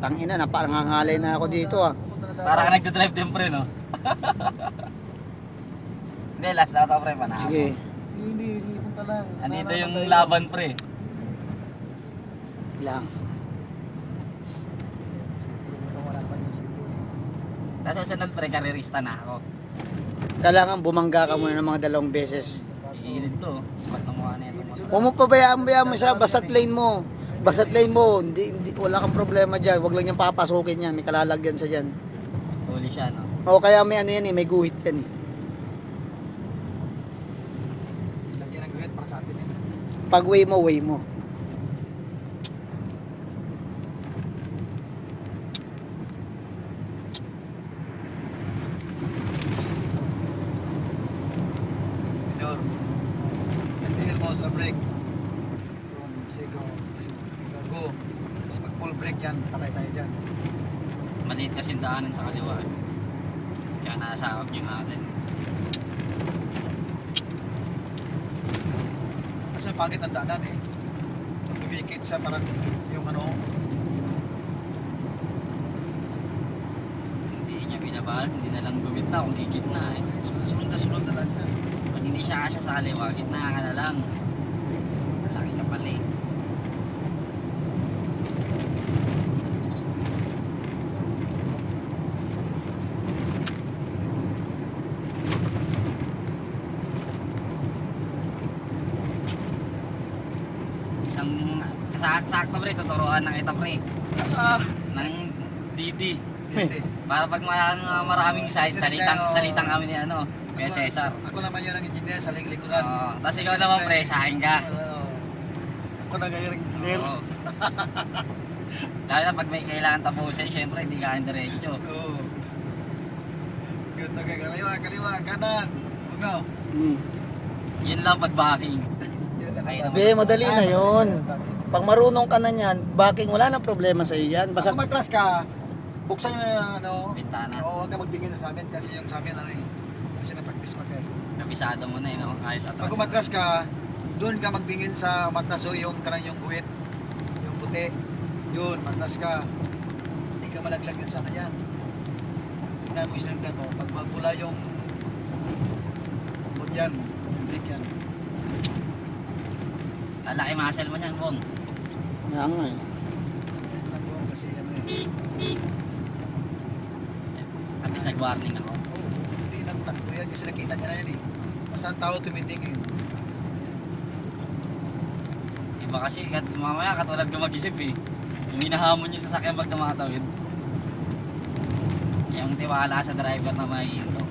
Tangina, napangangalay na ako dito ah. Para ka nagdadrive din pre, no? Hindi, last na ito pre, panahon. Sige. Sige, punta lang. Andito yung laban pre. Lang. Tapos susunod pre, karerista na ako. Kailangan bumangga ka muna ng mga 2 beses. Iinit to. Ba't na mukha na ito? Huwag mo pabayaan mo siya, basta't lane mo. Basta't lane mo, hindi, wala kang problema dyan. Huwag lang niyang papasukin yan, may kalalagyan sa dyan. Huli siya, no? O kaya may ano yan eh, may guhit yan eh. Lagyan ng guhit para sa atin. Pag way mo. Senyor, nagtigil mo sa brake. Sige, go. Go. Tapos pag full brake yan, patay tayo dyan. Maliit kasi yung daanan sa kaliwa. Eh. Kaya nasakop yung atin. Kasi pangit ang daanan eh. Pag lumikit siya parang yung ano, Hindi niya binabal, hindi na lang gumit na kung gigit na eh. sunod na lang na. Pag hindi siya kasya sa kaliwa, gitna ka na lang. Malaki ka pala eh. Isang sakto pre, tuturuan ng kita pre. Ah, Ng Didi. hindi. Para pag maraming site, salitang kami ni ano, kaya Cesar. Ako naman yun ang engineer sa likuran. Oo. Tapos ikaw naman pre, sa akin ka. Ako na ngayon ang engineer. Oo. Lalo na pag may kailangan tapusin, syempre hindi ka ang diretso. Oo. Ganito kay kaliwa, kanan. Huwag na. Yun lang pag backing. Hindi, madali na yun. Pag marunong ka na yan, backing, wala na problema sa iyo yan. Basta Basta matras ka, buksan yung ano. Bintana. Oo, huwag ka magtingin sa amin kasi yung sa amin ano eh. Kasi na-practice mo kayo. Kabisado mo na yun, no? Kahit atras. Pag umatras ka, doon ka magtingin sa matras o yung kanang yung guwit. Yung puti. Yun, matras ka. Hindi ka malaglag yun sa kanyan. Tingnan mo sinundan mo. Pag magpula yung bot yan, break yan. Lalaki muscle mo yan, Bong. nga nga eh. Ito lang doon kasi ano eh. At least nag-warning ako. Oo, hindi nagtakbo yan kasi nakita niya na yan eh. Basta ang tao tumitingin. Iba kasi, mamaya katulad ka mag-isip eh. Yung hinahamon yung sasakyan pag tumatawid. Yung tiwala sa driver na mahihinto.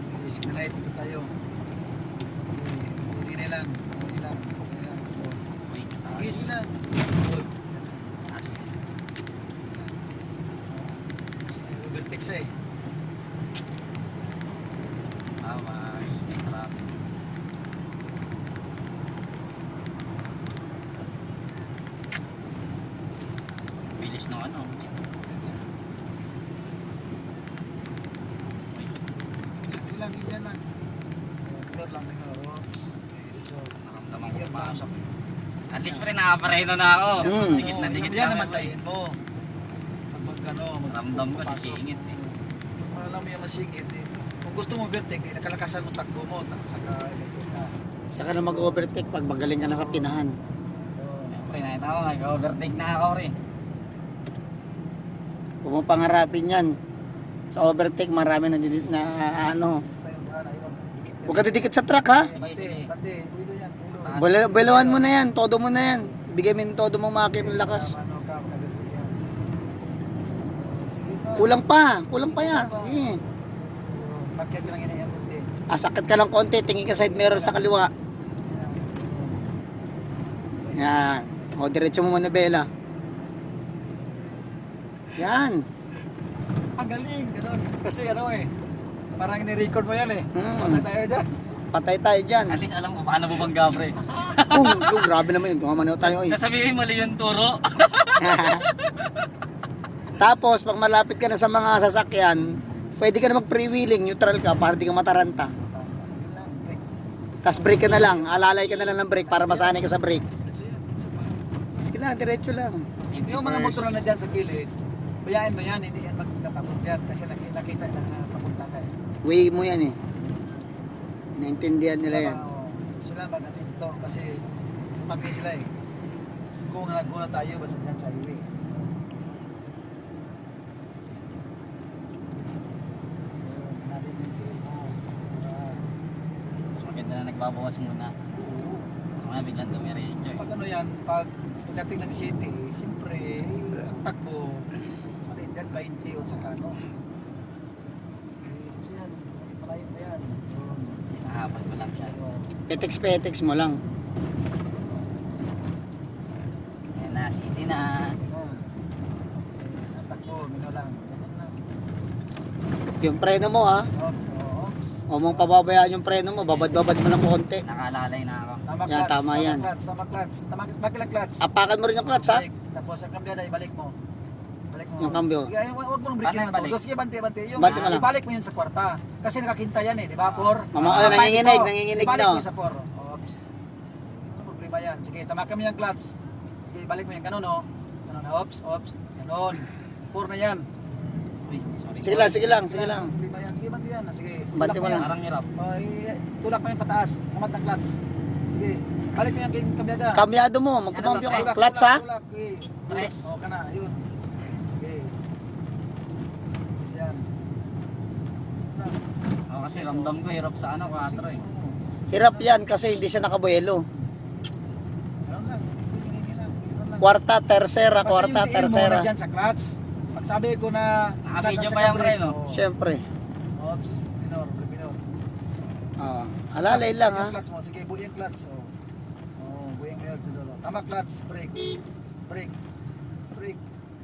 Sige, signalite dito tayo. Hindi na lang. Hindi lang. Wait, Sige, sige lang. Good. taas. Kasi overtakes eh. Awas, may traffic. Bilis ng ano. Wait, Hindi lang, hindi lang. Minor lang, minor. Oops. So, naramdaman ko pumasok. At least pre, nakapareno na ako. Dikit na dikit yan kami, naman pre. tayin mo. Pag magkano, Ramdam ko si singit eh. alam mo yung masingit eh. Kung gusto mo overtake, eh, nakalakasan mo takbo mo, saka electric ka. Saka na mag-overtake pag magaling ka na sa pinahan. Pre, nakita ko, nag-overtake na ako pre. Huwag mo pangarapin yan. Sa overtake, marami na, na ano. Huwag ka didikit sa truck ha. Sige. Pati, ulo yan, ulo. Balawan mo na yan, todo mo na yan. Bigay mo yung todo mo makina ng lakas. Ano ka, mag-overtake yan. Sige pa. Kulang pa yan. Eh. Bakit ko lang yan yan, kunti. Asakit ka lang konti, tingin ka side mirror sa kaliwa. Yan. O, diretso mo muna, Bella. Yan. Ang galing, gano'n. Kasi ano eh, parang ni-record mo yan eh. Hmm. Patay tayo dyan. Patay tayo dyan. At least alam ko paano bubangga pre. Grabe naman yun. Tumamanaw tayo. Eh. Sasabihin mali yung turo. Tapos, pag malapit ka na sa mga sasakyan, pwede ka na mag-freewheeling, neutral ka para di ka mataranta. Tapos brake ka na lang, alalay ka na lang ng brake para masanay ka sa brake. lang, diretso lang. Safety Yung mga first. motor na dyan sa gilid, bayain mo yan, hindi yan magkatapot yan kasi nakita na papunta ka eh. Way mo yan eh. Naintindihan nila yan. Sila mag-anito kasi sa tabi sila eh. Kung naguna tayo, basta dyan sa highway. Natin yung tail mo. Mas maganda na nagbabawas muna. Mga biglang dumiretso eh. Pag ano yan, pagdating ng city, siyempre, ang takbo, maliit yan, 20 o saka ano. So yan, malayo pa yan. Nahabol ko lang siya. Petex mo lang. Ayan na, city na. Ang takbo, mino lang. Ganun lang. Yung preno mo ha. Oops. O mong pababayaan yung preno mo, babad-babad mo lang konti. Nakalalay na ako. Tama Yan, clutch, tama yan. Tama clutch, tama bakilang clutch. Apakan mo rin yung clutch ha. Balik. Tapos ang kambyada, ibalik mo. Balik mo. Yung cambio. Sige, huwag mo nang break Paano yan. balik? Sige, bante. Yung, Bante mo lang. ibalik mo yun sa kwarta. Kasi nakakinta yan eh, di ba, por? Mama, Ah, nanginginig, ito. nanginginig Ibalik no. mo sa por. Oops. Ano problema yan? Sige, tamakan mo yung clutch. Sige, ibalik mo yan. Ganun, no? Ganun, oops. Ganun. Por na yan. Uy, sorry. Sige lang, sige lang, sige lang. Problema yan. Sige, bante yan. Sige. Bante tulak mo lang. yan. Parang hirap. Tulak mo yung pataas. Kamat ng clutch. Sige. Balik mo yung kambyada. Kamyado mo, magkumambyo ka. Clutch ha. Tulak, okay. Tres. O, ka na. Yun. Okay. Kasi yan. Ako kasi ramdam ko hirap sa ano, 4 eh. Hirap yan kasi hindi siya nakabuelo. Ganun lang. Ganun lang. Kwarta, tersera, Basta kwarta, yung tiil mo tersera. nandyan sa clutch. Pag sabi ko na Naka-video clutch pa at yan, saka pre, brake, no? oo. Siyempre. Oops. Minor. Alalay lang ha. Clutch mo. Sige, buhay yung clutch. Buhay yung clutch. Tama clutch. Brake.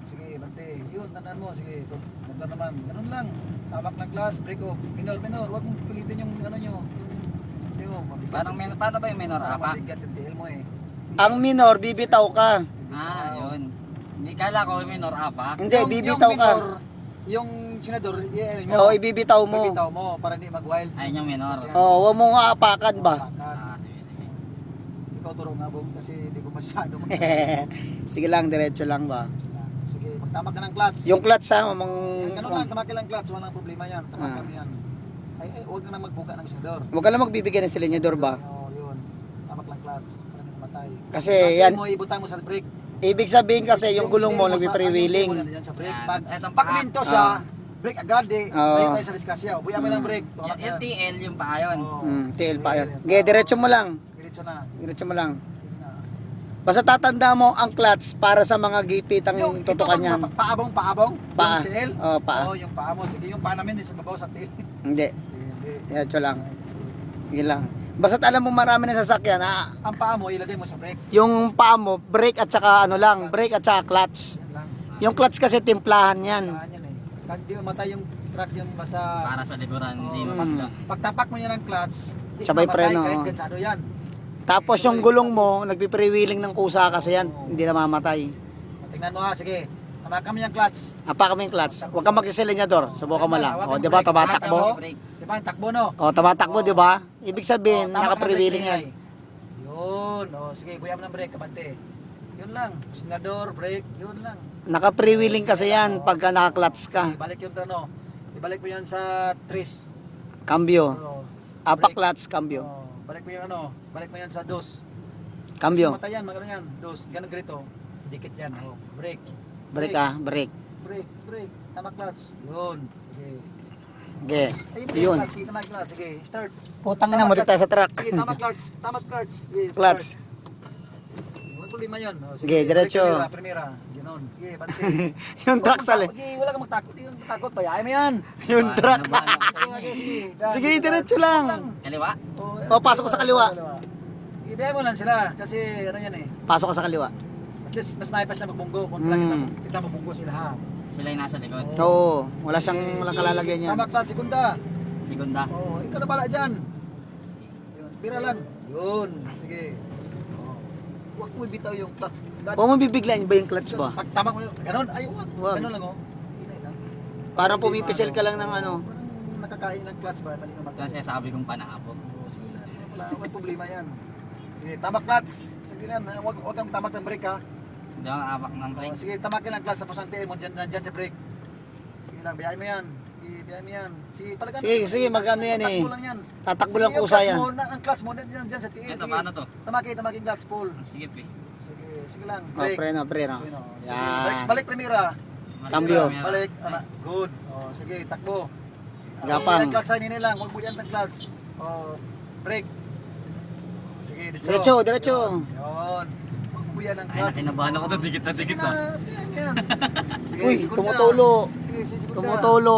Sige, bante. Yun, tandaan mo. Sige, ito naman. Ganun lang. Tamak ng clutch. Brake off. Minor. Huwag mong pilitin yung ano nyo. Hindi mo. Paano ba yung minor apa? Mabigat yung tail mo eh. Ang minor, bibitaw ka. Yun. Hindi kala ko yung minor apa. Hindi, bibitaw ka. Yung senador, Oo, ibibitaw mo. Bibitaw mo para hindi mag-wild. Ayun yung minor. Oo, huwag mo nga apakan ba. Sige. Ikaw turo nga bong kasi hindi ko masyado mag Sige lang, diretso lang ba. Sige, magtama ka ng clutch. Yung clutch ha, mamang... Ganun lang, tama ka lang clutch, walang problema yan. Tama Ah. ka yan. Ay, huwag ka na magbuka ng senador. Huwag ka lang magbibigyan ng silinyador ba. Oo, yun. Tama lang clutch para hindi matay. Kasi Pag yan, mo ibutang mo sa brake. ibig sabihin kasi yung gulong mo nagpi-freewheeling. Yan sa brake. Yan. Pag Etong pag paa. linto siya, brake agad eh. Oo. Bayo tayo sa diskasya. Buya mo lang brake. Yung TL, yung paa yun. TL pa yun. Okay, diretso mo lang. Diretso na. Diretso mo lang. Yun na. Basta tatanda mo ang clutch para sa mga gipitang tutukan ito, yan. Paabong? Paa. Yung tail? Oo, paa. Oo, yung paa mo. Sige, yung paa namin, sa babaw sa tail. Hindi, Hindi. diretso lang. Sige lang. Basta't alam mo marami ng sasakyan, Ang paa mo, ilagay mo sa brake. yung paa mo, brake at saka ano lang, brake at saka clutch. Yan lang. Yung clutch kasi timplahan yan. Paan yan eh. Kasi di matay yung truck yung basta... Para sa likuran, hindi Oo. mapagla. Pagtapak mo yan ng clutch, di Sabay mamatay preno, kahit oo. gansado yan. Tapos yung gulong mo, nagpiprewiling ng kusa kasi yan, hindi na mamatay. Tingnan mo ha, sige. Tamakan mo yung clutch. Apa kami yung clutch. Huwag kang magsisilinyador, subukan mo lang. O, di ba, Brake. tumatakbo? Di ba yung takbo no? O, tumatakbo, di ba? Ibig sabihin, Oo, tama ka ng nakaprewiling brake, yan. Ingay. Yun, sige, buya mo ng brake, kabante. Yun lang, senador, brake, yun lang. Nakaprewiling kasi yan pagka naka-clutch ka. Ibalik yung trano. Ibalik mo yan sa tris. Cambio. Oo. Apa Brake. clutch, cambio. Oo. Balik mo yung ano, balik mo yan sa dos. Cambio. Mata yan, magano yan, dos. Ganun ganito. Dikit yan. Oh. Brake. Brake ah, brake. Brake. Tama clutch. Yun. Sige. Okay. Ayun, Yun. clutch. Sige, tama clutch. Sige, start. Putang na mo dito sa truck. Sige, tama clutch. Tama clutch. Sige, Clutch. start. Walang problema yun. Oh, Sige, diretso. Primera. Ganon. Sige, bante. Yung truck sali. Sige, wala kang magtakot. Hindi kang matakot. Bayahin mo yan. Yung truck. Sige, Sige, diretso lang. kaliwa. O, pasok ko sa kaliwa. Sige, bayahin mo lang sila. Kasi ano yan eh. Pasok ka sa kaliwa. At least, mas maipas sila magbunggo. Kung kita magbunggo sila ha. Sila yung nasa likod. Oo, walang kalalagyan yan. Tama clutch, segunda. Segunda. Oh, ikaw na pala dyan. Yun, pira lang. Yun, sige. Oh. Huwag mo bitaw yung clutch. Huwag mo bibiglain ba yung clutch ba? Pag tama mo yun, ganon, ay huwag. Huwag. Ganon lang oh. Hinay lang. Parang pumipisil ka lang ng ano. Parang nakakain ng clutch ba? Mali naman. Kasi sabi kong panakabo. Oh, sige lang. Wala problema yan. Sige, tama clutch. Sige lang, huwag kang tamak ng brake ha. Hindi ako nakapak ng brake. Sige, tamakin lang clutch, tapos ang tail mo nandyan sa brake. Sige lang, biyahe mo yan. Sige, biyahe mo yan. Sige, palagan. Sige, mag-ano yan eh. Tatakbo lang yan. Tatakbo Sige, lang yung kusa clutch yan. mo, ang clutch mo, nandyan sa tail. Ito, Sige. paano to? Tamakin clutch pull. Sige, pi. Sige lang. Oh, Brake. preno. Sige, Yan. balik primera. Cambio. Balik, anak. Good. Sige, takbo. Gapang. Clutch sa nila lang, huwag mo yan ng clutch. Brake. Sige, Diretso. Yun. Huwag mo yan ng Ay, clutch. nakinabahan ako to. Dikit na dikit Sige na. na, yan. Sige, Uy, sekunda. tumutulo. Sige, sekunda. Tumutulo.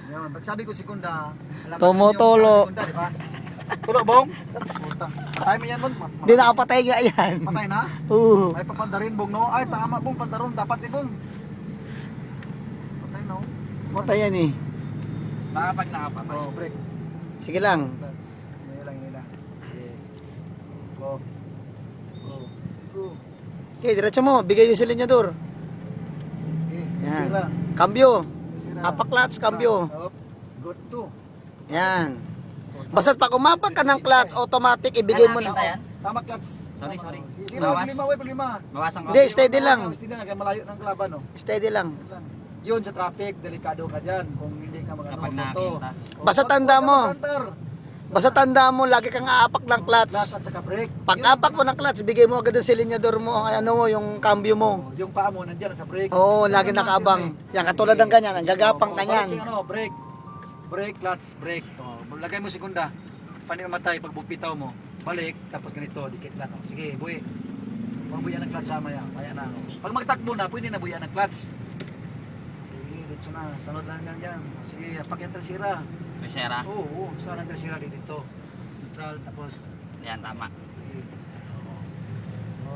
Yun, ba't sabi ko sekunda? Alam mo Tumutulo. yung sekunda, di ba? Tulo, bong? Puta. Patay mo yan, bong. Hindi nakapatay nga yan. Patay na? Ay, papandarin, bong, no? Ay, tama, bong, pandaron. Dapat, bong. Patay, no? Patay yan eh. Baka pag nakapatay. Break. Sige lang. Hindi lang. Sige. Go. Go. Okay, diretso mo. Bigay yung silinyador. Okay, Yan. sira. Cambio. Sira. Apak clutch, cambio. Up. Good to. Yan. Basta't pag umapak ka ng clutch, automatic ibigay mo Ay, na. nakita yan? Tama clutch. Sorry. Sige, Bawas. paglima. Bawasan ko. Hindi, steady lang. Steady lang, kaya malayo ng kalaban, no? Steady lang. Yun sa traffic, delikado ka dyan kung hindi ka mag-ano Kapag nakita. Basta tanda mo. Basta tanda mo, lagi kang aapak ng clutch. Clutch at saka brake. Pag apak mo ng clutch, bigay mo agad ang silinyador mo, ay ano mo, yung cambio mo. Yung paa mo nandyan sa brake. Oo, lagi nakaabang. Yan, katulad ng ganyan, ang gagapang ka Balik niyan. yung ano, brake. Brake, clutch, brake. Lagay mo sekunda. Paano mamatay pag bupitaw mo? Balik, tapos ganito, dikit lang. Sige, buwi. Huwag buya ng clutch sama yan. Kaya na. Pag magtakbo na, pwede na buya ng clutch. Sige, dito na. Sunod lang yan. Sige, apak yung tresira. Resera. Oo, saan ang tresira dito? Neutral, tapos Yan, tama.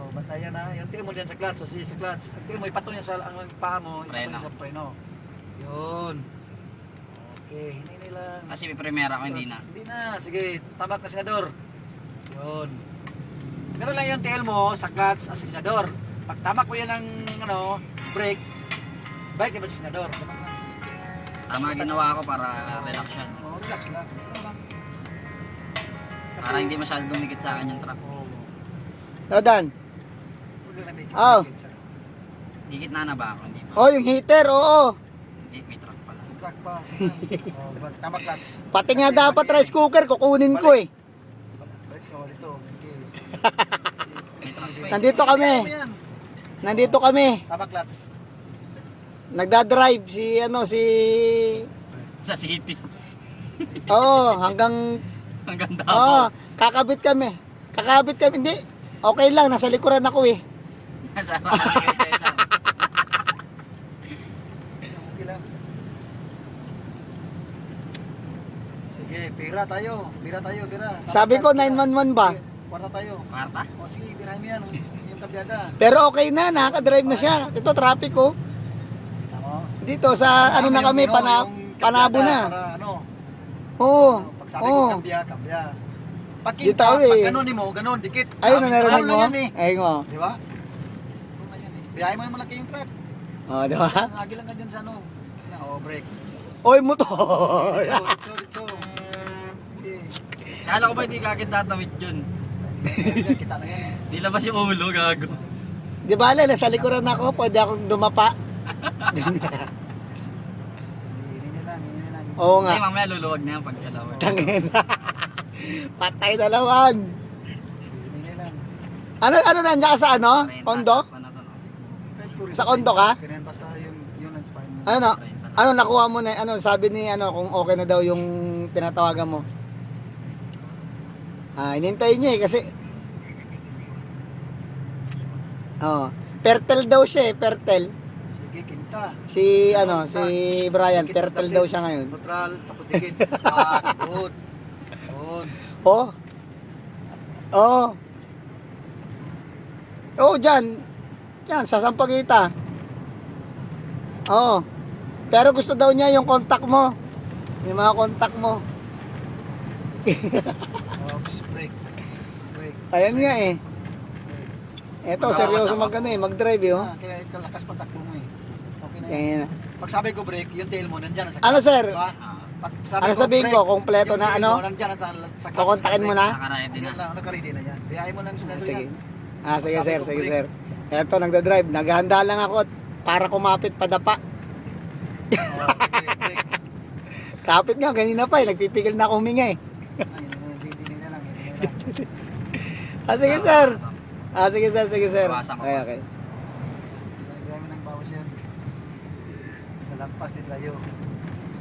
bantayan na. Yung tiyo mo dyan sa clutch. Sige, sa clutch. Ang tiyo mo, ipatong niya sa ang paa mo. Ipatong Preno. niya sa preno. Yun. Okay, hindi lang. Kasi may primera ko, hindi na. Hindi na. Sige, tama ka senador. Yun. Ganun lang yung tail mo sa clutch as senador. Pag tama ko yan ng ano, brake, balik naman sa senador. Tama ginawa ko para relax yan. Relax lang. Ano lang. Para hindi masyado dumikit sa akin yung truck. Lodan. Huwag lang may Oh. kikit sa Gigit na ba ako? Hindi pa. Oh, yung heater, oo. Hindi, may truck pala. truck pa. Sige. Tama clutch. Pati nga dapat rice cooker, kukunin ko eh. Balik sa dito. Okay. May truck pa eh. Nandito kami. Nandito kami. Tama clutch. Nagdadrive si Sa city. Oo, hanggang Ang ganda Oo, ako. kakabit kami. Hindi. Okay lang, nasa likuran ako eh. Nasa marami kayo sa isa. Okay lang. Sige, pira tayo. Pira. Sabi ko 911 ba? Sige, kwarta tayo. Kwarta? O sige, pirahin mo yan. Yung kabyada. Pero okay na, nakaka-drive na siya. Ito traffic oh. Tama. Dito sa ano na kami, Panabo na. Para ano. Oo. Pag sabi ko Oo. kambya. Pag Dito kinta, eh. pag ganun mo, ganun, dikit. Ayun na narinig Ano mo? yan eh. Ayun mo. Di ba? Ano na yan eh. Biyahe mo yung malaki yung truck. Oh, di ba? Agi lang ka dyan sa ano. Brake. Oy, motor. Diretso. Sige. Kala ko ba hindi kagad tatawid yun? Kita na yan eh. Di labas yung ulo, gago. Di ba, nasa likuran ako, pwede akong dumapa. Hindi lang. Oo Hindi, nga. mamaya luluwag na yan pag sa lower. Tangin. Patay na naman. Hindi lang. Ano nandiyan ka sa ano? 30 Kondo? sakto na to, no? Sa kondo ka? Kaya basta yung non-spine mo. Ano? Ano nakuha mo na sabi ni kung okay na daw yung pinatawagan mo. Inintay niya eh kasi Pertel daw siya eh, Pertel. Sige, kinta. Si Brian, Pertel daw siya ngayon. Neutral, tapos dikit. Good. Yun. Oh. Oh. Oh, diyan. Yan, sasampag kita. Oh. Pero gusto daw niya yung contact mo. Yung mga contact mo. Oops, brake. Ayan nga eh. Eto, seryoso mag-drive eh. Oh. Kaya kalakas pa takbo mo eh. Okay na yan. Yan. Pag sabi ko brake, yung tail mo nandyan sa Ano, sir? Diba? Pag Ano sabihin brake, ko, kompleto yung na tail ano? mo nandyan sa clutch. Kukontakin mo na? Nakaready na. Nakaready na yan. Biyahe mo lang sa Sige. yan. Sige Sabi sir, ko, sige brake. sir. Eto, nagdadrive. Naghahanda lang ako para kumapit padapa. Oh, sige, break. Kapit nga, ganina pa eh. Nagpipigil na ako huminga eh. Hindi na lang. Hindi na lang. Ah, sige sir. Ah, sige sir, sige sir. Bawasan ko Okay, pa. okay. Sa dami ng bawas yan. Nalampas din tayo.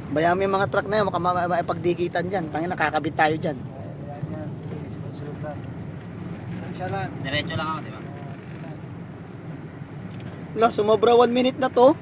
Bayami yung mga truck na yun, baka maipagdikitan dyan. Tangin, nakakabit tayo dyan. Ayan yan. Sige, sunod-sunod lang. Isa lang. Diretso lang ako, di ba? Wala, sumobra 1 minute na to.